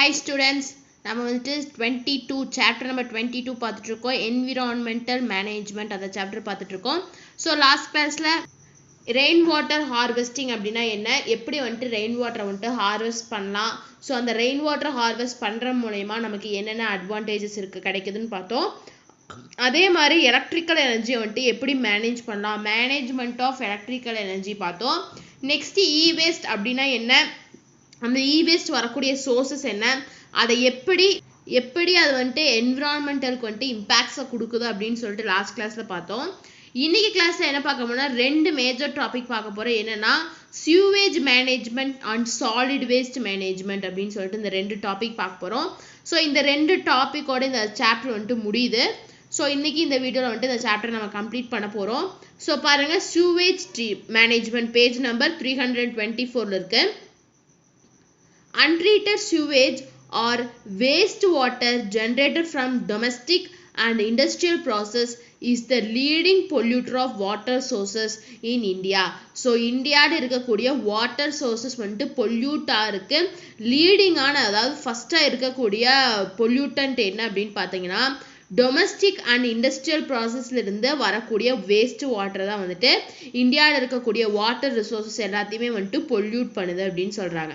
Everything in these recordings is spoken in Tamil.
Hi students, நம்ம வந்துட்டு 22 chapter number 22 பார்த்துட்டு இருக்கோம். environmental management அந்த chapter பார்த்துட்டு இருக்கோம். So last classல ரெயின் வாட்டர் ஹார்வெஸ்டிங் அப்படின்னா என்ன, எப்படி வந்துட்டு ரெயின் வாட்டரை வந்துட்டு ஹார்வெஸ்ட் பண்ணலாம், ஸோ அந்த ரெயின் வாட்டர் ஹார்வெஸ்ட் பண்ணுற மூலயமா நமக்கு என்னென்ன அட்வான்டேஜஸ் கிடைக்குதுன்னு பார்த்தோம். அதே மாதிரி எலக்ட்ரிக்கல் எனர்ஜியை வந்துட்டு எப்படி மேனேஜ் பண்ணலாம், மேனேஜ்மெண்ட் ஆஃப் எலக்ட்ரிக்கல் எனர்ஜி பார்த்தோம். நெக்ஸ்ட் இ வேஸ்ட் அப்படின்னா என்ன, அந்த இ வேஸ்ட் வரக்கூடிய சோர்சஸ் என்ன, அதை எப்படி அது வந்துட்டு என்விரான்மெண்டலுக்கு வந்துட்டு இம்பேக்ட்ஸை கொடுக்குது அப்படின்னு சொல்லிட்டு லாஸ்ட் கிளாஸில் பார்த்தோம். இன்னைக்கு கிளாஸில் என்ன பார்க்க போனா ரெண்டு மேஜர் டாபிக் பார்க்க போகிறோம். என்னென்னா sewage management and solid waste management அப்படின்னு சொல்லிட்டு இந்த ரெண்டு டாபிக் பார்க்க போகிறோம். ஸோ இந்த ரெண்டு டாப்பிக்கோட இந்த சாப்டர் வந்துட்டு முடியுது. ஸோ இன்னைக்கு இந்த வீடியோவில் வந்துட்டு இந்த சாப்டர் நம்ம கம்ப்ளீட் பண்ண போகிறோம். ஸோ பாருங்கள், சியூவேஜ் மேனேஜ்மெண்ட் பேஜ் நம்பர் 324 இருக்கு. Untreated sewage or wastewater generated from domestic and industrial process is the leading polluter of water sources in India. So இந்தியாவில் இருக்கக்கூடிய வாட்டர் சோர்சஸ் வந்துட்டு பொல்யூட்டாக இருக்கு. லீடிங்கான, அதாவது ஃபஸ்ட்டாக இருக்கக்கூடிய பொல்யூட்டன்ட் என்ன அப்படின்னு பார்த்தீங்கன்னா டொமஸ்டிக் அண்ட் இண்டஸ்ட்ரியல் ப்ராசஸ்ல இருந்து வரக்கூடிய வேஸ்ட் வாட்டர் தான் வந்துட்டு இந்தியாவில் இருக்கக்கூடிய வாட்டர் ரிசோர்சஸ் எல்லாத்தையுமே வந்துட்டு பொல்யூட் பண்ணுது அப்படின்னு சொல்கிறாங்க.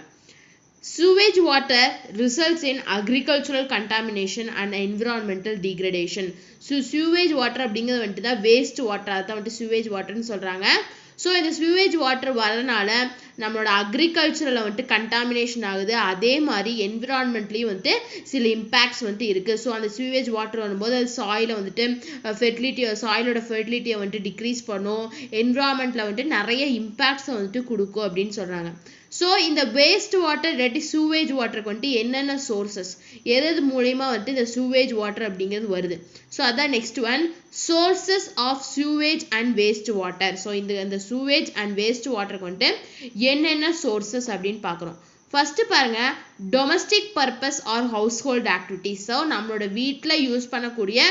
Sewage water results in agricultural contamination and environmental degradation. So sewage water அப்படிங்கிறது வந்துட்டு தான் வேஸ்ட் வாட்டர், அதான் வந்துட்டு sewage வாட்டர்னு சொல்கிறாங்க. ஸோ இந்த sewage வாட்டர் வரனால நம்மளோட அக்ரிகல்ச்சரில் வந்துட்டு கண்டாமினேஷன் ஆகுது. அதே மாதிரி என்விரான்மெண்ட்லேயும் வந்துட்டு சில இம்பேக்ட்ஸ் வந்துட்டு இருக்குது. ஸோ அந்த sewage வாட்டர் வரும்போது அது சாயிலை வந்துட்டு சாயிலோட ஃபெர்டிலிட்டியை வந்துட்டு டிக்ரீஸ் பண்ணும், என்விரான்மெண்ட்டில் வந்துட்டு நிறைய இம்பேக்ட்ஸை வந்துட்டு கொடுக்கும் அப்படின்னு சொல்கிறாங்க. ஸோ இந்த வேஸ்ட் வாட்டர் இல்லாட்டி சூவேஜ் வாட்டருக்கு வந்துட்டு என்னென்ன சோர்சஸ், எது மூலயமா வந்துட்டு இந்த சூவேஜ் வாட்டர் அப்படிங்கிறது வருது. ஸோ அதான் next one, sources of sewage and waste water. So இந்த சூவேஜ் அண்ட் வேஸ்ட் வாட்டருக்கு வந்துட்டு என்னென்ன சோர்சஸ் அப்படின்னு பார்க்குறோம். ஃபர்ஸ்ட் பாருங்க, domestic purpose or household activities. So நம்மளோட வீட்டில் யூஸ் பண்ணக்கூடிய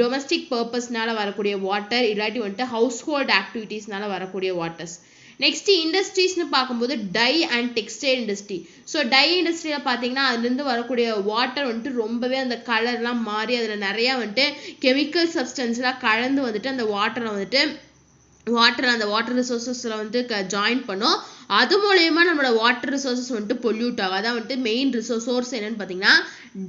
டொமஸ்டிக் பர்பஸ்னால வரக்கூடிய வாட்டர், இல்லாட்டி வந்துட்டு ஹவுஸ் ஹோல்ட் ஆக்டிவிட்டீஸ்னால வரக்கூடிய வாட்டர்ஸ். நெக்ஸ்ட் இண்டஸ்ட்ரீஸ்னு பார்க்கும்போது dye and textile industry. So dye இண்டஸ்ட்ரியில் பார்த்தீங்கன்னா அதுலேருந்து வரக்கூடிய வாட்டர் வந்துட்டு ரொம்பவே அந்த கலர்லாம் மாறி அதில் நிறையா வந்துட்டு கெமிக்கல் சப்ஸ்டன்ஸ்லாம் கலந்து வந்துட்டு அந்த வாட்டரை வந்துட்டு அந்த வாட்டர் ரிசோர்ஸஸில் வந்துட்டு ஜாயின் பண்ணோம். அது மூலயமா நம்மளோட வாட்டர் ரிசோர்ஸஸ் வந்துட்டு பொல்யூட் ஆகும். அதான் வந்துட்டு மெயின் சோர்ஸ் என்னன்னு பார்த்தீங்கன்னா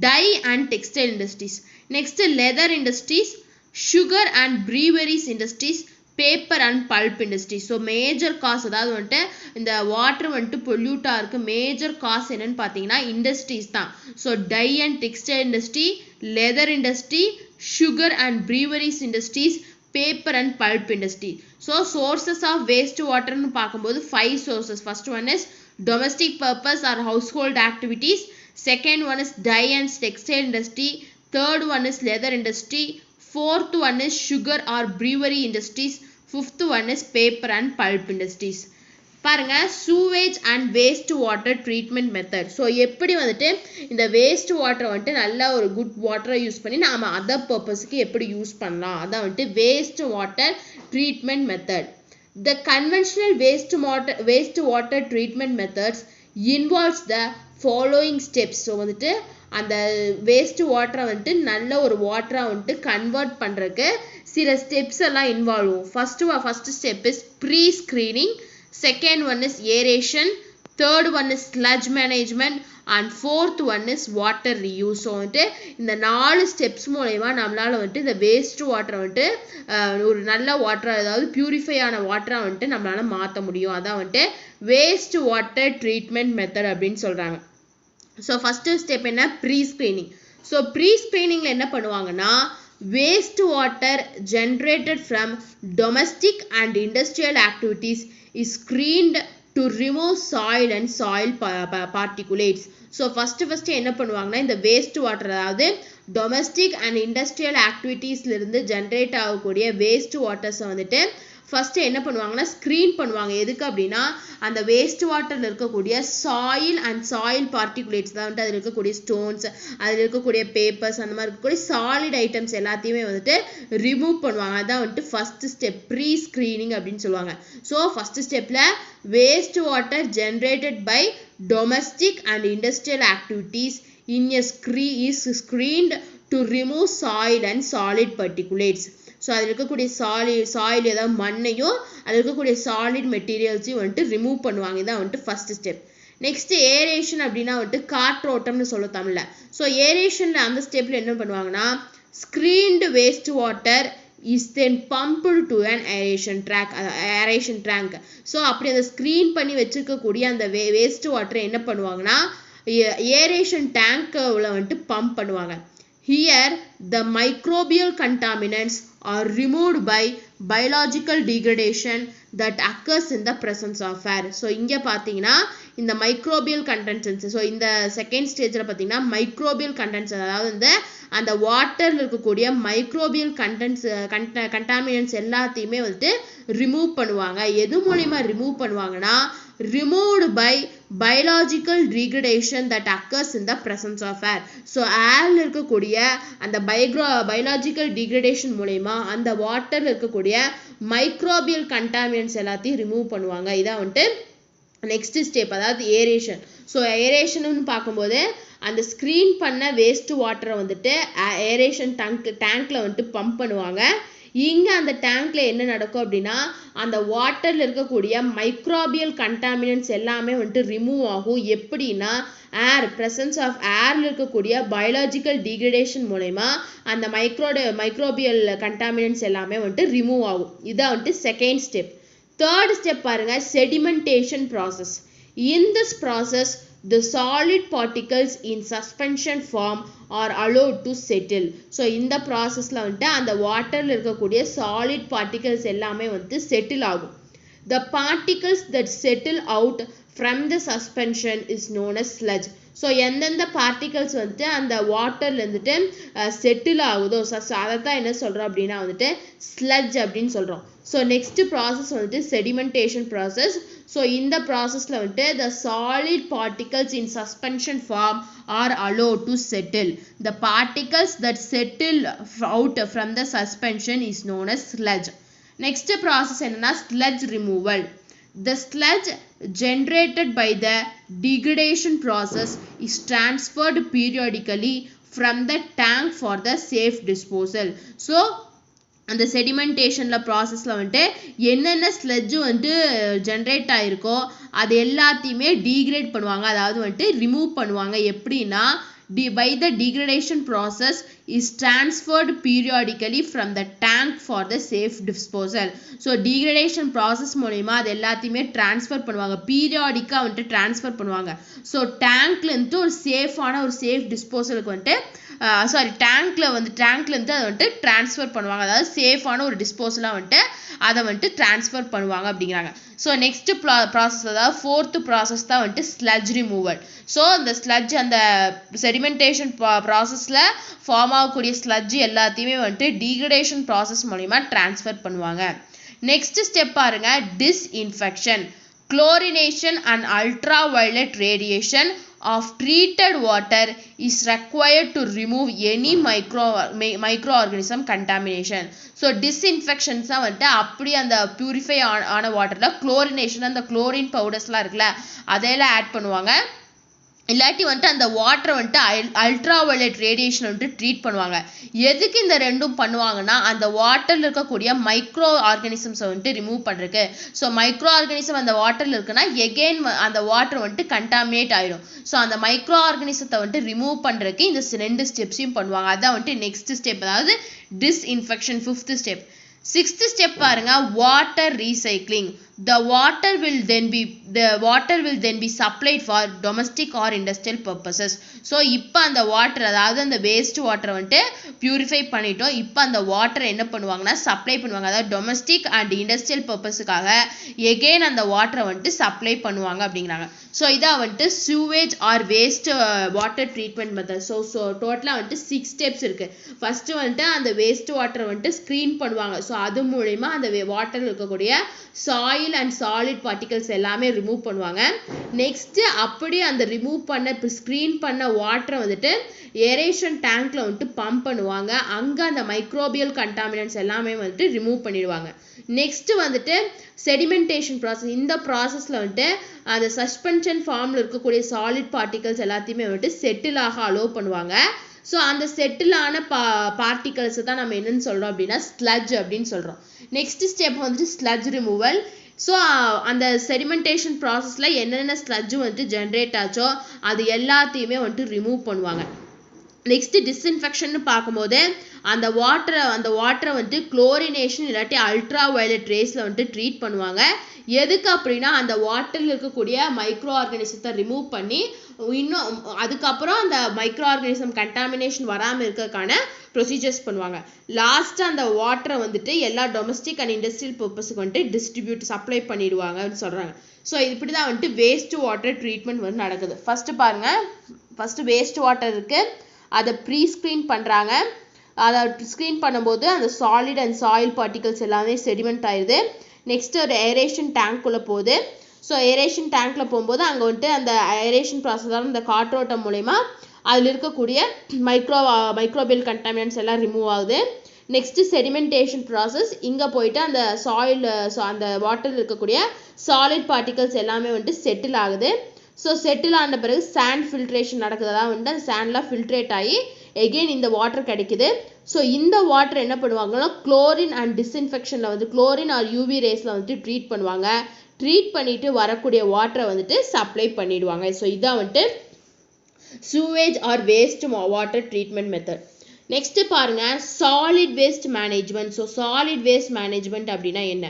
dye and textile industries. Next leather industries, sugar and breweries industries, paper and pulp industry. So major cause, அதாவது வந்துட்டு இந்த வாட்டர் வந்துட்டு பொல்யூட்டாக இருக்குது, மேஜர் காஸ் என்னன்னு பார்த்தீங்கன்னா இண்டஸ்ட்ரீஸ் தான். So dye and textile industry, leather industry, sugar and breweries industries, paper and pulp industry. So sources of வேஸ்ட் வாட்டர்னு பார்க்கும்போது 5 sources. First one is domestic purpose or household activities, second one is dye and textile industry, third one is leather industry, fourth one is sugar or brewery industries, fifth one is paper and pulp industries. பாருங்க, sewage and waste water treatment method. So எப்படி வந்துட்டு இந்த வேஸ்ட் வாட்டரை வந்துட்டு நல்ல ஒரு குட் வாட்டரை யூஸ் பண்ணி நாம் அதர் பர்பஸுக்கு எப்படி யூஸ் பண்ணலாம், அதான் வந்துட்டு waste water treatment method. The conventional waste water treatment methods involves the following steps. So வந்துட்டு அந்த வேஸ்ட் வாட்டரை வந்துட்டு நல்ல ஒரு வாட்டராக வந்துட்டு கன்வெர்ட் பண்ணுறதுக்கு சில ஸ்டெப்ஸ் எல்லாம் இன்வால்வ் ஆகும். First step is pre screening, second one is aeration, third one is sludge management and fourth one is water reuse. So வந்துட்டு இந்த 4 ஸ்டெப்ஸ் மூலயமா நம்மளால் வந்துட்டு இந்த வேஸ்ட் வாட்டரை வந்துட்டு ஒரு நல்ல வாட்டராக, அதாவது பியூரிஃபை ஆன வாட்டராக வந்துட்டு நம்மளால் மாற்ற முடியும். அதான் வந்துட்டு வேஸ்ட் வாட்டர் ட்ரீட்மெண்ட் மெத்தட் அப்படின்னு சொல்கிறாங்க. ஸோ ஃபஸ்ட்டு ஸ்டெப் என்ன, ப்ரீ ஸ்க்ரீனிங். ஸோ ப்ரீ ஸ்க்ரீனிங்கில் என்ன பண்ணுவாங்கன்னா waste water generated from domestic and industrial activities is screened to remove soil and soil particulates. So first என்ன பண்ணுவாங்கன்னா இந்த வேஸ்ட் வாட்டர், அதாவது டொமஸ்டிக் அண்ட் இண்டஸ்ட்ரியல் ஆக்டிவிட்டீஸ்லேருந்து ஜென்ரேட் ஆகக்கூடிய வேஸ்ட் வாட்டர்ஸை வந்துட்டு ஃபர்ஸ்ட் என்ன பண்ணுவாங்கன்னா ஸ்க்ரீன் பண்ணுவாங்க. எதுக்கு அப்படின்னா அந்த வேஸ்ட் வாட்டர்ல இருக்கக்கூடிய சாயில் அண்ட் சாயில் பார்ட்டிகுலேட்ஸ் தான் வந்துட்டு அதில் இருக்கக்கூடிய ஸ்டோன்ஸ், அதில் இருக்கக்கூடிய பேப்பர்ஸ், அந்த மாதிரி இருக்கக்கூடிய சாலிட் ஐட்டம்ஸ் எல்லாத்தையுமே வந்துட்டு ரிமூவ் பண்ணுவாங்க. அதான் வந்துட்டு ஃபர்ஸ்ட் ஸ்டெப், ப்ரீ ஸ்க்ரீனிங் அப்படின்னு சொல்லுவாங்க. ஸோ ஃபர்ஸ்ட் ஸ்டெப்ல waste water generated by domestic and industrial activities in a is screened to remove soil and solid particulates. So அதில் இருக்கக்கூடிய சாயில் ஏதாவது மண்ணையும் அதில் இருக்கக்கூடிய சாலிட் மெட்டீரியல்ஸையும் வந்துட்டு ரிமூவ் பண்ணுவாங்க. இதான் வந்துட்டு ஃபர்ஸ்ட் ஸ்டெப். நெக்ஸ்ட் ஏரேஷன் அப்படின்னா வந்துட்டு காற்றோட்டம்னு சொல்ல தமிழ்ல. ஸோ ஏரேஷன்ல அந்த ஸ்டெப்ல என்ன பண்ணுவாங்கன்னா screened waste water is then pumped to an aeration tank. So அப்படி அந்த ஸ்க்ரீன் பண்ணி வச்சிருக்கக்கூடிய அந்த வேஸ்ட் வாட்டரை என்ன பண்ணுவாங்கன்னா ஏரேஷன் டேங்க்ல வந்துட்டு பம்ப் பண்ணுவாங்க. Here the microbial contaminants are removed by biological degradation that occurs in the presence of air. So இங்கே பார்த்தீங்கன்னா இந்த மைக்ரோபியல் கண்டென்ட்ஸ், ஸோ இந்த செகண்ட் ஸ்டேஜில் பார்த்தீங்கன்னா மைக்ரோபியல் கண்டென்ட்ஸ், அதாவது அந்த வாட்டரில் இருக்கக்கூடிய மைக்ரோபியல் கண்டாமினன்ட்ஸ் எல்லாத்தையுமே வந்துட்டு ரிமூவ் பண்ணுவாங்க. எது மூலிமா ரிமூவ் பண்ணுவாங்கன்னா removed by biological degradation that occurs in the presence of air. So ஏர்ல இருக்கக்கூடிய அந்த பயாலஜிக்கல் டிகிரடேஷன் மூலமா அந்த வாட்டர்ல இருக்கக்கூடிய மைக்ரோபியல் கண்டாமினன்ட்ஸ் எல்லாத்தையும் ரிமூவ் பண்ணுவாங்க. இதான் வந்துட்டு நெக்ஸ்ட் ஸ்டெப், அதாவது ஏரேஷன். ஸோ ஏரேஷன் பார்க்கும்போது அந்த ஸ்க்ரீன் பண்ண வேஸ்ட் வாட்டரை வந்துட்டு ஏரேஷன் டேங்க்ல வந்துட்டு பம்ப் பண்ணுவாங்க. இங்கே அந்த டேங்க்ல என்ன நடக்கும் அப்படின்னா அந்த வாட்டர்ல இருக்கக்கூடிய மைக்ரோபியல் கண்டாமினன்ட்ஸ் எல்லாமே வந்துட்டு ரிமூவ் ஆகும். எப்படின்னா பிரசன்ஸ் ஆஃப் ஏர்ல இருக்கக்கூடிய பயாலஜிக்கல் டிகிரடேஷன் மூலமா அந்த மைக்ரோபியல் கண்டாமினன்ட்ஸ் எல்லாமே வந்துட்டு ரிமூவ் ஆகும். இதான் வந்துட்டு செகண்ட் ஸ்டெப். தேர்ட் ஸ்டெப் பாருங்க, sedimentation process. In this process the solid particles in suspension form are allowed to settle. So இந்த ப்ராசஸில் வந்துட்டு அந்த வாட்டரில் இருக்கக்கூடிய சாலிட் பார்ட்டிகல்ஸ் எல்லாமே வந்து செட்டில் ஆகும். The particles that settle out from the suspension is known as sludge. So எந்தெந்த பார்ட்டிகல்ஸ் வந்துட்டு அந்த வாட்டர்ல இருந்துட்டு செட்டில் ஆகுதோ அதை தான் என்ன சொல்கிறோம் அப்படின்னா வந்துட்டு ஸ்லட்ஜ் அப்படின்னு சொல்கிறோம். ஸோ நெக்ஸ்ட் ப்ராசஸ் வந்துட்டு செடிமெண்டேஷன் ப்ராசஸ். ஸோ இந்த ப்ராசஸில் வந்துட்டு the solid particles in suspension form are allowed to settle. The particles that settle out from the suspension is known as sludge. Next process என்னன்னா sludge removal. The sludge generated by the degradation process is transferred periodically from the tank for the safe disposal. So அந்த செடிமெண்டேஷனில் ப்ராசஸில் வந்துட்டு என்னென்ன ஸ்லெட்ஜு வந்துட்டு ஜென்ரேட் ஆகிருக்கோ அது எல்லாத்தையுமே டீக்ரேட் பண்ணுவாங்க, அதாவது வந்துட்டு ரிமூவ் பண்ணுவாங்க. எப்படின்னா by the degradation process is transferred periodically from the tank for the safe disposal. So degradation process மூலமா அது எல்லாத்தையுமே ட்ரான்ஸ்ஃபர் பண்ணுவாங்க, பீரியாடிக்காக வந்துட்டு ட்ரான்ஸ்ஃபர் பண்ணுவாங்க. ஸோ டேங்க்லேருந்து ஒரு சேஃபான ஒரு சேஃப் டிஸ்போசலுக்கு வந்துட்டு டேங்க்ல இருந்து அதை வந்துட்டு ட்ரான்ஸ்ஃபர் பண்ணுவாங்க, அதாவது சேஃபான ஒரு டிஸ்போசலாக வந்துட்டு அதை வந்துட்டு ட்ரான்ஸ்ஃபர் பண்ணுவாங்க அப்படிங்கிறாங்க. ஸோ நெக்ஸ்ட் ப்ராசஸ், அதாவது ஃபோர்த் ப்ராசஸ் தான் வந்துட்டு ஸ்லட்ஜ் ரிமூவல். ஸோ இந்த ஸ்லட்ஜ் அந்த செடிமெண்டேஷன் ப்ராசஸில் ஃபார்ம் ஆகக்கூடிய ஸ்லட்ஜ் எல்லாத்தையுமே வந்துட்டு டீக்ரடேஷன் ப்ராசஸ் மூலிமா ட்ரான்ஸ்ஃபர் பண்ணுவாங்க. நெக்ஸ்ட் ஸ்டெப் பாருங்க, disinfection. Chlorination and ultraviolet radiation of treated water is required to remove any microorganism contamination. So disinfection வந்துட்டு அப்படி அந்த பியூரிஃபை ஆன வாட்டர்ல குளோரினேஷன், அந்த குளோரின் பவுடர்ஸ்லாம் இருக்குல்ல அதையெல்லாம் ஆட் பண்ணுவாங்க. இல்லாட்டி வந்துட்டு அந்த வாட்டரை வந்துட்டு அல்ட்ராவயலட் ரேடியேஷன் வந்துட்டு ட்ரீட் பண்ணுவாங்க. எதுக்கு இந்த ரெண்டும் பண்ணுவாங்கன்னா அந்த வாட்டரில் இருக்கக்கூடிய மைக்ரோ ஆர்கானிசம்ஸை வந்துட்டு ரிமூவ் பண்ணுறதுக்கு. ஸோ மைக்ரோ ஆர்கானிசம் அந்த வாட்டரில் இருக்குன்னா எகெயின் அந்த வாட்டர் வந்துட்டு கண்டாமினேட் ஆகிடும். ஸோ அந்த மைக்ரோ ஆர்கானிசத்தை வந்துட்டு ரிமூவ் பண்ணுறதுக்கு இந்த ரெண்டு ஸ்டெப்ஸையும் பண்ணுவாங்க. அதான் வந்துட்டு நெக்ஸ்ட் ஸ்டெப், அதாவது disinfection, fifth step. Sixth step பாருங்க, water recycling. the water will then be supplied for domestic or industrial purposes. So இப்போ அந்த வாட்டர் அதாவது அந்த வேஸ்ட் வாட்டரை வந்துட்டு பியூரிஃபை பண்ணிட்டோம். இப்போ அந்த வாட்டரை என்ன பண்ணுவாங்கன்னா சப்ளை பண்ணுவாங்க, அதாவது டொமஸ்டிக் அண்ட் இண்டஸ்ட்ரியல் பர்பஸுக்காக எகெயின் அந்த வாட்டரை வந்துட்டு சப்ளை பண்ணுவாங்க அப்படிங்கிறாங்க. ஸோ இதான் வந்துட்டு sewage or waste water treatment method. So டோட்டலாக வந்துட்டு 6 ஸ்டெப்ஸ் இருக்குது. ஃபஸ்ட்டு வந்துட்டு அந்த வேஸ்ட் வாட்டரை வந்துட்டு ஸ்க்ரீன் பண்ணுவாங்க. ஸோ அது மூலமா அந்த வாட்டரில் இருக்கக்கூடிய சாயில் அண்ட் சாலிட் பார்ட்டிகல்ஸ் எல்லாமே ரிமூவ் பண்ணுவாங்க. நெக்ஸ்ட்டு அப்படியே அந்த ரிமூவ் பண்ண ஸ்க்ரீன் பண்ண வாட்டரை வந்துட்டு ஏரேஷன் டேங்க்ல வந்துட்டு பம்ப் பண்ணுவாங்க. அங்கே அந்த மைக்ரோபியல் கண்டாமினன்ட்ஸ் எல்லாமே வந்துட்டு ரிமூவ் பண்ணிடுவாங்க. நெக்ஸ்ட் வந்துட்டு செடிமெண்டேஷன் ப்ராசஸ். இந்த ப்ராசஸில் வந்துட்டு அந்த சஸ்பென்ஷன் ஃபார்மில் இருக்கக்கூடிய சாலிட் பார்ட்டிகல்ஸ் எல்லாத்தையுமே வந்துட்டு செட்டில் ஆக அலோவ் பண்ணுவாங்க. ஸோ அந்த செட்டிலான பார்ட்டிகல்ஸை தான் நம்ம என்னன்னு சொல்கிறோம் அப்படின்னா ஸ்லட்ஜ் அப்படின்னு சொல்கிறோம். நெக்ஸ்ட் ஸ்டெப் வந்துட்டு ஸ்லட்ஜ் ரிமூவல். ஸோ அந்த செடிமெண்டேஷன் ப்ராசஸில் என்னென்ன ஸ்லட்ஜு வந்துட்டு ஜென்ரேட் ஆச்சோ அது எல்லாத்தையுமே வந்துட்டு ரிமூவ் பண்ணுவாங்க. நெக்ஸ்ட் டிஸ்இன்ஃபெக்ஷன் பார்க்கும்போது அந்த வாட்டரை வந்துட்டு குளோரினேஷன் இல்லாட்டி அல்ட்ரா வயலட் ரேஸில் வந்துட்டு ட்ரீட் பண்ணுவாங்க. எதுக்கு அப்படின்னா அந்த வாட்டரில் இருக்கக்கூடிய மைக்ரோ ஆர்கானிசத்தை ரிமூவ் பண்ணி இன்னும் அதுக்கப்புறம் அந்த மைக்ரோ ஆர்கானிசம் கண்டாமினேஷன் வராமல் இருக்கிறதுக்கான ப்ரொசீஜர்ஸ் பண்ணுவாங்க. லாஸ்ட்டாக அந்த வாட்டரை வந்துட்டு எல்லா டொமஸ்டிக் அண்ட் இண்டஸ்ட்ரியல் பர்பஸுக்கு வந்துட்டு சப்ளை பண்ணிடுவாங்கன்னு சொல்கிறாங்க. ஸோ இப்படி தான் வந்துட்டு வேஸ்ட் வாட்டர் ட்ரீட்மெண்ட் வந்து நடக்குது. ஃபஸ்ட்டு வேஸ்ட் வாட்டர் இருக்குது, அதை ப்ரீ ஸ்க்ரீன் பண்ணுறாங்க. அதை ஸ்க்ரீன் பண்ணும்போது அந்த சாலிட் அண்ட் சாயில் பார்ட்டிகல்ஸ் எல்லாமே செடிமெண்ட் ஆயிடுது. நெக்ஸ்ட்டு ஒரு ஏரேஷன் டேங்க்குள்ளே போகுது. ஸோ ஏரேஷன் டேங்க்கில் போகும்போது அங்கே வந்துட்டு அந்த ஏரேஷன் ப்ராசஸான இந்த காற்றோட்டம் மூலயமா அதில் இருக்கக்கூடிய மைக்ரோபியல் கண்டாமினன்ட்ஸ் எல்லாம் ரிமூவ் ஆகுது. Next sedimentation process. இங்கே போயிட்டு அந்த அந்த வாட்டரில் இருக்கக்கூடிய சாலிட் பார்ட்டிகல்ஸ் எல்லாமே வந்துட்டு செட்டில் ஆகுது. ஸோ செட்டில் ஆன பிறகு சாண்ட் ஃபில்ட்ரேஷன் நடக்குது. அதான் வந்துட்டு அந்த சாண்ட்லாம் ஃபில்ட்ரேட் ஆகி எகெயின் இந்த வாட்டர் கிடைக்குது. ஸோ இந்த வாட்டர் என்ன பண்ணுவாங்கன்னா குளோரின் அண்ட் டிஸ்இன்ஃபெக்ஷனில் வந்து குளோரின் ஆர் யூவி ரேஸில் வந்துட்டு ட்ரீட் பண்ணுவாங்க. ட்ரீட் பண்ணிவிட்டு வரக்கூடிய வாட்டரை வந்துட்டு சப்ளை பண்ணிடுவாங்க. ஸோ இதான் வந்துட்டு sewage or waste water treatment method. Next பாருங்கள் solid waste management. So solid waste management அப்படின்னா என்ன?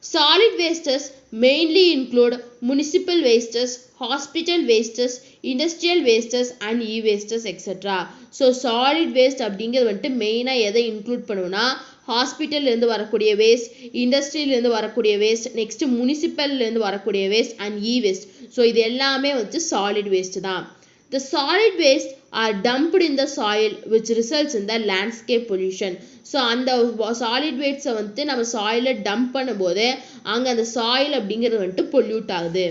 Solid wastes mainly include municipal wastes, hospital wastes, industrial wastes and e-wastes etc. So solid waste அப்படிங்கிறது வந்துட்டு மெயினாக எதை இன்க்ளூட் பண்ணுவோம்னா ஹாஸ்பிட்டல்லேருந்து வரக்கூடிய வேஸ்ட், இண்டஸ்ட்ரியிலேருந்து வரக்கூடிய வேஸ்ட், நெக்ஸ்ட் முனிசிபல்லேருந்து வரக்கூடிய வேஸ்ட் அண்ட் e-waste. ஸோ இது எல்லாமே வந்துட்டு சாலிட் வேஸ்ட் தான். The solid waste are dumped in the soil which results in the landscape pollution. So அந்த சாலிட் வேஸ்ட்டை வந்துட்டு நம்ம சாயிலில் டம்ப் பண்ணும்போது அங்கே அந்த சாயில் அப்படிங்கிறது வந்துட்டு பொல்யூட் ஆகுது.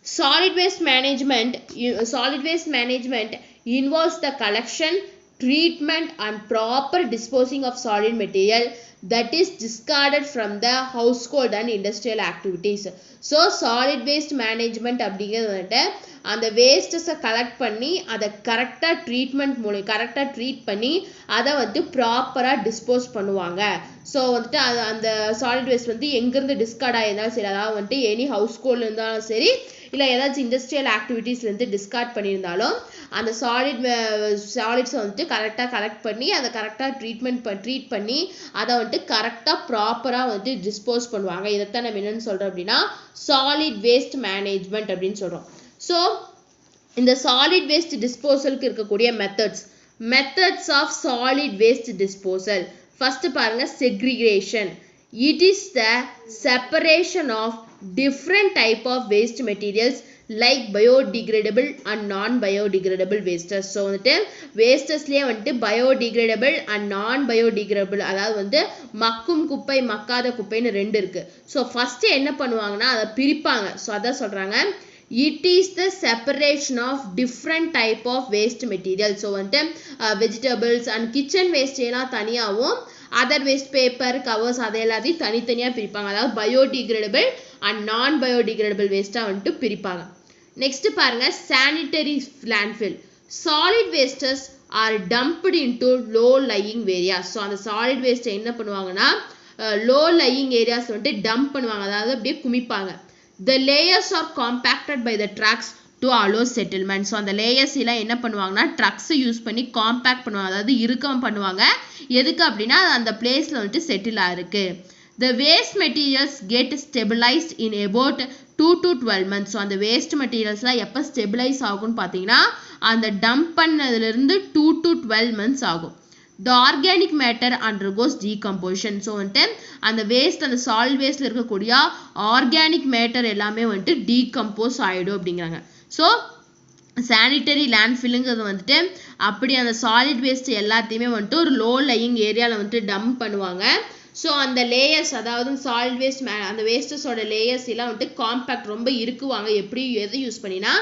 Solid waste management involves the collection, treatment and proper disposing of solid material that is discarded from the household and industrial activities. So solid waste management அப்படிங்கிறது வந்துட்டு அந்த வேஸ்ட்டஸை கலெக்ட் பண்ணி அதை கரெக்டாக ட்ரீட் பண்ணி அதை வந்து ப்ராப்பராக டிஸ்போஸ் பண்ணுவாங்க. ஸோ வந்துட்டு அந்த சாலிட் வேஸ்ட் வந்து எங்கேருந்து டிஸ்கார்ட் ஆகிருந்தாலும் சரி, அதாவது வந்துட்டு எனி ஹவுஸ் ஹோல்டில் இருந்தாலும் சரி இல்லை ஏதாச்சும் இண்டஸ்ட்ரியல் ஆக்டிவிட்டீஸ்லேருந்து டிஸ்கார்ட் பண்ணியிருந்தாலும் அந்த சாலிட்ஸை வந்துட்டு கரெக்டாக கலெக்ட் பண்ணி அதை கரெக்டாக ட்ரீட் பண்ணி அதை வந்துட்டு கரெக்டாக ப்ராப்பராக வந்துட்டு டிஸ்போஸ் பண்ணுவாங்க. இதைத்தான் நம்ம என்னென்னு சொல்கிறோம் அப்படின்னா சாலிட் வேஸ்ட் மேனேஜ்மெண்ட் அப்படின்னு சொல்கிறோம். ஸோ இந்த சாலிட் வேஸ்ட் டிஸ்போசலுக்கு இருக்கக்கூடிய methods of solid waste disposal. First பாருங்க segregation. It is the separation of different type of waste materials like biodegradable and non-biodegradable wastes. So வந்துட்டு வேஸ்டஸ்லேயே வந்துட்டு biodegradable and non-biodegradable, அதாவது வந்து மக்கும் குப்பை மக்காத குப்பைன்னு ரெண்டு இருக்குது. ஸோ ஃபஸ்ட்டு என்ன பண்ணுவாங்கன்னா அதை பிரிப்பாங்க. ஸோ அதான் சொல்கிறாங்க it is the separation of different type of waste material. So வந்துட்டு vegetables and kitchen waste எல்லாம் தனியாகவும் அதர் வேஸ்ட் பேப்பர் கவர்ஸ் அதை எல்லாத்தையும் தனித்தனியாக பிரிப்பாங்க. அதாவது பயோடிகிரேடபிள் அண்ட் நான் பயோடிகிரேடபிள் வேஸ்ட்டாக வந்துட்டு பிரிப்பாங்க. நெக்ஸ்ட் பாருங்க sanitary landfill. Solid wastes are dumped into low lying areas. So அந்த சாலிட் வேஸ்ட்டை என்ன பண்ணுவாங்கன்னா லோ லையிங் ஏரியாஸ் வந்துட்டு டம்ப் பண்ணுவாங்க, அதாவது அப்படியே குமிப்பாங்க. The layers are compacted by the trucks to allow settlement. So அந்த லேயர்ஸ் எல்லாம் என்ன பண்ணுவாங்கன்னா ட்ரக்ஸை யூஸ் பண்ணி காம்பேக்ட் பண்ணுவாங்க, அதாவது இறுக்கம் பண்ணுவாங்க. எதுக்கு அப்படின்னா அந்த பிளேஸில் வந்துட்டு செட்டில் ஆயிருக்கு. The waste materials get stabilized in about 2 to 12 months. So அந்த waste materials எப்போ stabilize ஆகும்னு பார்த்தீங்கன்னா அந்த dump பண்ணதிலிருந்து 2 to 12 months ஆகும். The organic matter undergoes decomposition. So அந்த waste அந்த solid wasteல இருக்கக்கூடிய organic matter எல்லாமே decompose ஆயிடும் அப்படிங்கிறாங்க. So sanitary landfillங்கிறது அப்படி அந்த solid waste எல்லாத்தையுமே ஒரு low lying ஏரியால dump பண்ணுவாங்க. ஸோ அந்த லேயர்ஸ் அதாவது சாலிட் வேஸ்ட் அந்த வேஸ்டஸோட லேயர்ஸ் எல்லாம் காம்பேக்ட் ரொம்ப இருக்குவாங்க. எப்படி எதை யூஸ் பண்ணினா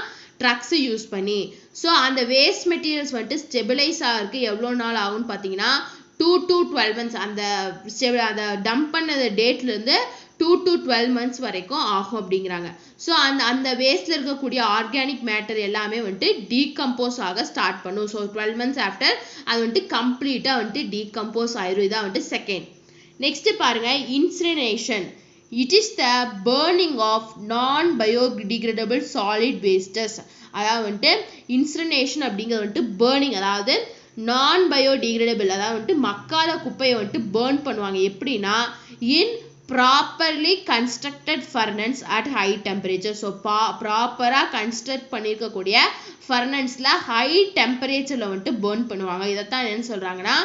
ட்ரக்ஸை யூஸ் பண்ணி. ஸோ அந்த வேஸ்ட் மெட்டீரியல்ஸ் ஸ்டெபிளைஸ் ஆகிறதுக்கு எவ்வளோ நாள் ஆகும்னு பார்த்தீங்கன்னா 2 to 12 months. அந்த டம்ப் பண்ண டேட்லேருந்து 2 to 12 months வரைக்கும் ஆகும் அப்படிங்கிறாங்க. ஸோ அந்த வேஸ்ட்ல இருக்கக்கூடிய ஆர்கானிக் மேட்டர் எல்லாமே டீகம்போஸ் ஆக ஸ்டார்ட் பண்ணும். ஸோ 12 months ஆஃப்டர் அது கம்ப்ளீட்டாக டீகம்போஸ் ஆயிரும். இதான் செகண்ட். நெக்ஸ்ட் பாருங்க incineration. It is the burning of non biodegradable solid wastes. அதாவது இன்சினரேஷன் அப்படிங்கிறது burning, அதாவது நான் பயோடிகிரேடபிள் அதாவது மக்காத குப்பையை burn பண்ணுவாங்க. எப்படின்னா in properly constructed furnace at high temperature. So ப்ராப்பராக கன்ஸ்ட்ரக்ட் பண்ணியிருக்கக்கூடிய ஃபர்னன்ஸில் ஹை டெம்பரேச்சரில் burn பண்ணுவாங்க. இதைத்தான் என்ன சொல்கிறாங்கன்னா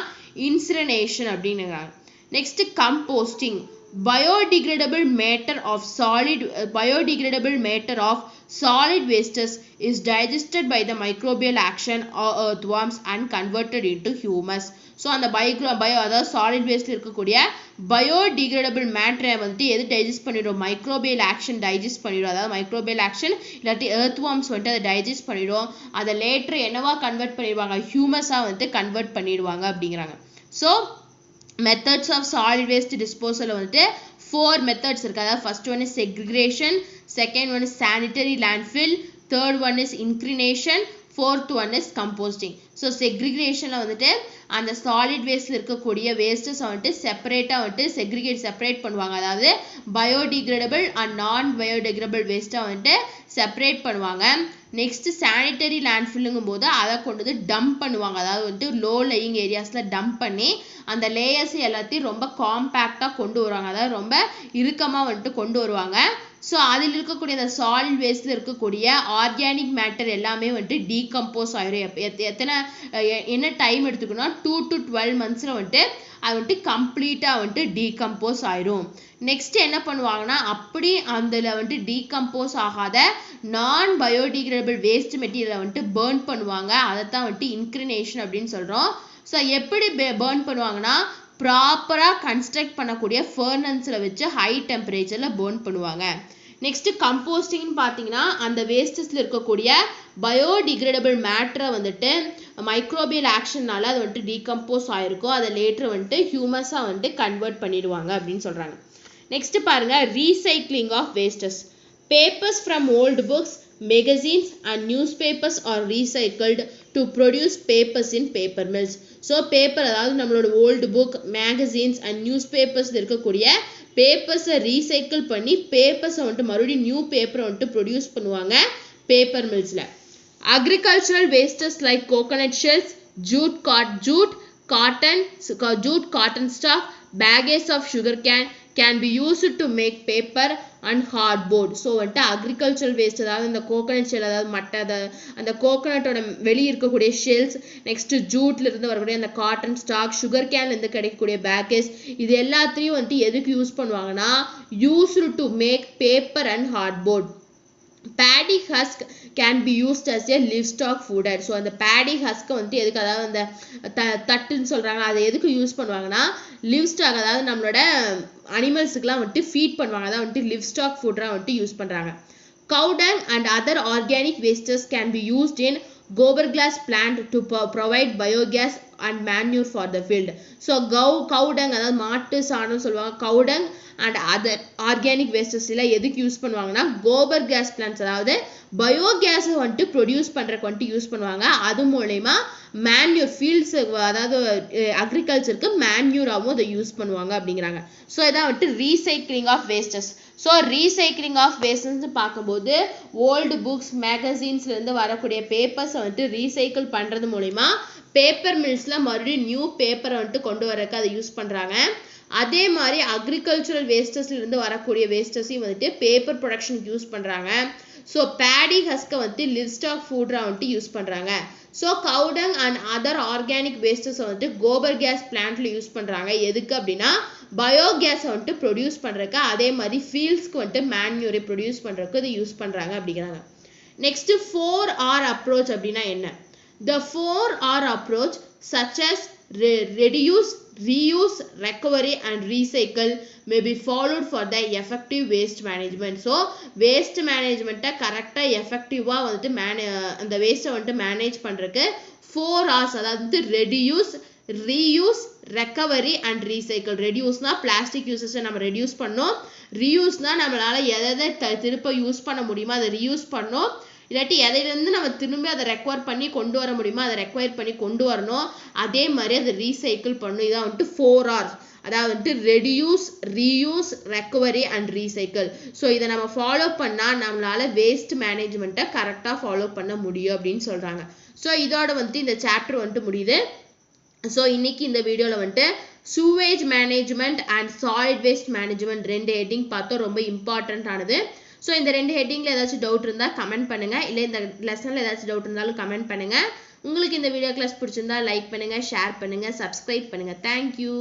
இன்சினரேஷன் அப்படிங்கிறாங்க. Next, composting. Biodegradable matter of solid wastes is digested by the microbial action of earthworms and converted into humus. So அந்த அதாவது solid waste இருக்கக்கூடிய biodegradable matter எது digest பண்ணிடும், microbial action digest பண்ணிடும். அதாவது microbial action இல்லாட்டி earthworms அதை digest பண்ணிடும். அதை later என்னவா convert பண்ணிடுவாங்க, humus-ஆ convert பண்ணிடுவாங்க அப்படிங்கிறாங்க. So methods of solid waste disposal 4 methods இருக்கு. அதாவது first one is segregation, second one is sanitary landfill, third one is incineration, fourth one is composting. So segregation அந்த solid waste இருக்கக்கூடிய wastes செப்பரேட் பண்ணுவாங்க. அதாவது biodegradable and non biodegradable waste separate பண்ணுவாங்க. நெக்ஸ்ட் சானிட்டரி லேண்ட்ஃபில்லுங்கும் போது அதை கொண்டு டம்ப் பண்ணுவாங்க. அதாவது லோ லையிங் ஏரியாஸில் டம்ப் பண்ணி அந்த லேயர்ஸ் எல்லாத்தையும் ரொம்ப காம்பேக்டாக கொண்டு வருவாங்க. அதாவது ரொம்ப இறுக்கமாக கொண்டு வருவாங்க. ஸோ அதில் இருக்கக்கூடிய அந்த சாலிட் வேஸ்ட்டில் இருக்கக்கூடிய ஆர்கானிக் மேட்டர் எல்லாமே டீகம்போஸ் ஆயிரும். என்ன டைம் எடுத்துக்கணும்னா 2 to 12 monthsல அது கம்ப்ளீட்டாக டீகம்போஸ் ஆயிரும். நெக்ஸ்ட் என்ன பண்ணுவாங்கன்னா அப்படி அதில் டீகம்போஸ் ஆகாத நான் பயோடிகிரேடபிள் வேஸ்ட் மெட்டீரியலை பேர்ன் பண்ணுவாங்க. அதைத்தான் இன்கிரினேஷன் அப்படின்னு சொல்கிறோம். ஸோ எப்படி பேர்ன் பண்ணுவாங்கன்னா ப்ராப்பராக கன்ஸ்ட்ரக்ட் பண்ணக்கூடிய ஃபர்னன்ஸில் வச்சு ஹை டெம்பரேச்சரில் பேர்ன் பண்ணுவாங்க. நெக்ஸ்ட் கம்போஸ்டிங்னு பார்த்தீங்கன்னா அந்த வேஸ்டஸில் இருக்கக்கூடிய பயோடிகிரேடபிள் மேட்டரை மைக்ரோபியல் ஆக்ஷன்னால அது டீகம்போஸ் ஆயிருக்கும். அதை லேட்டர் ஹியூமஸாக கன்வெர்ட் பண்ணிடுவாங்க அப்படின்னு சொல்கிறாங்க. நெக்ஸ்ட் பாருங்க recycling of wastes. Papers from old books, magazines and newspapers are recycled to produce papers in paper mills. So paper அதாவது நம்மளோட old book, magazines and newspapers இருக்கக்கூடிய பேப்பர்ஸை ரீசைக்கிள் பண்ணி பேப்பர்ஸை மறுபடியும் நியூ பேப்பரை ப்ரொடியூஸ் பண்ணுவாங்க பேப்பர் மில்ஸில். Agricultural wastes like coconut shells, jute cotton stuff, baggage of sugar can be used to make paper and hardboard. So agricultural waste அதாவது இந்த கோகனட் ஷெல் அதாவது மட்டை அந்த கோகனட்டோட வெளியே இருக்கக்கூடிய ஷெல்ஸ், நெக்ஸ்ட் ஜூட்லேருந்து வரக்கூடிய அந்த காட்டன் ஸ்டாக், சுகர் கேன்லேருந்து கிடைக்கக்கூடிய பேக்கேஜ், இது எல்லாத்தையும் எதுக்கு யூஸ் பண்ணுவாங்கன்னா used to make paper and hardboard. paddy husk can be used as a livestock fooder. So அந்த paddy husk எதுக்கு அதாவது அந்த தட்டுன்னு சொல்கிறாங்க அதை எதுக்கு யூஸ் பண்ணுவாங்கன்னா லிவ்ஸ்டாக் அதாவது நம்மளோட அனிமல்ஸுக்கெலாம் ஃபீட் பண்ணுவாங்க. அதான் லிவ்ஸ்டாக் ஃபுட்டராக யூஸ் பண்ணுறாங்க. cow dung and other organic wastes can be used in gobar glass plant to provide biogas and manure for the field. So cow dung அதாவது மாட்டு சாணம் சொல்லுவாங்க. cow dung and other organic wastes எதுக்கு யூஸ் பண்ணுவாங்கன்னா கோபர் கேஸ் பிளான்ஸ் அதாவது பயோகேஸை ப்ரொடியூஸ் பண்ணுறக்கு யூஸ் பண்ணுவாங்க. அது மூலயமா மேன்யூர் ஃபீல்ட்ஸ் அதாவது அக்ரிகல்ச்சருக்கு மேன்யூராகவும் அதை யூஸ் பண்ணுவாங்க அப்படிங்கிறாங்க. ஸோ இதான் recycling of wastes. So recycling of வேஸ்ட்னு பார்க்கும்போது ஓல்டு புக்ஸ், மேகசின்ஸ்லேருந்து வரக்கூடிய பேப்பர்ஸை ரீசைக்கிள் பண்ணுறது மூலிமா பேப்பர் மில்ஸில் மறுபடியும் நியூ பேப்பரை கொண்டு வரக்கு அதை யூஸ் பண்ணுறாங்க. அதே மாதிரி அக்ரிகல்ச்சரல் வேஸ்டஸ்லேருந்து வரக்கூடிய வேஸ்டஸையும் வந்துட்டு பேப்பர் ப்ரொடக்ஷனுக்கு யூஸ் பண்ணுறாங்க. ஸோ பேடி ஹஸ்கை வந்துட்டு லிவ்ஸ்டாக் ஃபுட்ராக வந்துட்டு யூஸ் பண்ணுறாங்க. So cow dung and other organic வேஸ்டஸை வந்துட்டு கோபர் கேஸ் பிளான்ட்டில் யூஸ் பண்ணுறாங்க. எதுக்கு அப்படின்னா பயோகேஸை வந்துட்டு ப்ரொடியூஸ் பண்ணுறதுக்கு, அதே மாதிரி ஃபீல்ட்ஸ்க்கு வந்துட்டு மேன்யூரை ப்ரொடியூஸ் பண்ணுறதுக்கு இது யூஸ் பண்ணுறாங்க அப்படிங்கிறாங்க. நெக்ஸ்ட் 4R அப்ரோச் அப்படின்னா என்ன? The 4R approach such as reduce, reuse, recovery and recycle may be followed for the effective waste management. So waste management கரெக்டா எஃபெக்டிவா வந்துட்டு அந்த வேஸ்ட்டை வந்துட்டு மேனேஜ் பண்றதுக்கு 4R's, அதாவது reduce, reuse, recovery and recycle. reduceனா பிளாஸ்டிக் யூசஸை நம்ம ரெடியூஸ் பண்ணோம், reuse-னா நம்மளால எதை திருப்ப யூஸ் பண்ண முடியுமோ அதை ரீயூஸ் பண்ணோம், இல்லாட்டி எதையிலேருந்து நம்ம திரும்பி அதை ரெக்வயர் பண்ணி கொண்டு வர முடியுமோ அதை ரெக்வயர் பண்ணி கொண்டு வரணும், அதே மாதிரி அதை ரீசைக்கிள் பண்ணணும். இதான் வந்துட்டு 4R's, அதாவது வந்துட்டு reduce, reuse, recovery and recycle. So இதை நம்ம ஃபாலோ பண்ணால் நம்மளால வேஸ்ட் மேனேஜ்மெண்ட்டை கரெக்டாக ஃபாலோ பண்ண முடியும் அப்படின்னு சொல்கிறாங்க. ஸோ இதோட வந்துட்டு இந்த சாப்டர் வந்துட்டு முடியுது. ஸோ இன்னைக்கு இந்த வீடியோவில் வந்துட்டு sewage management and solid waste management 2 heading பார்த்தோம், ரொம்ப இம்பார்ட்டன்ட் ஆனது. ஸோ இந்த 2 ஹெட்டிங்கில் ஏதாச்சும் டவுட் இருந்தால் கமெண்ட் பண்ணுங்கள், இல்லை இந்த லெசனில் ஏதாச்சும் டவுட் இருந்தாலும் கமெண்ட் பண்ணுங்கள். உங்களுக்கு இந்த வீடியோ கிளாஸ் பிடிச்சிருந்தா லைக் பண்ணுங்கள், ஷேர் பண்ணுங்கள், சப்ஸ்கிரைப் பண்ணுங்கள். தேங்க்யூ.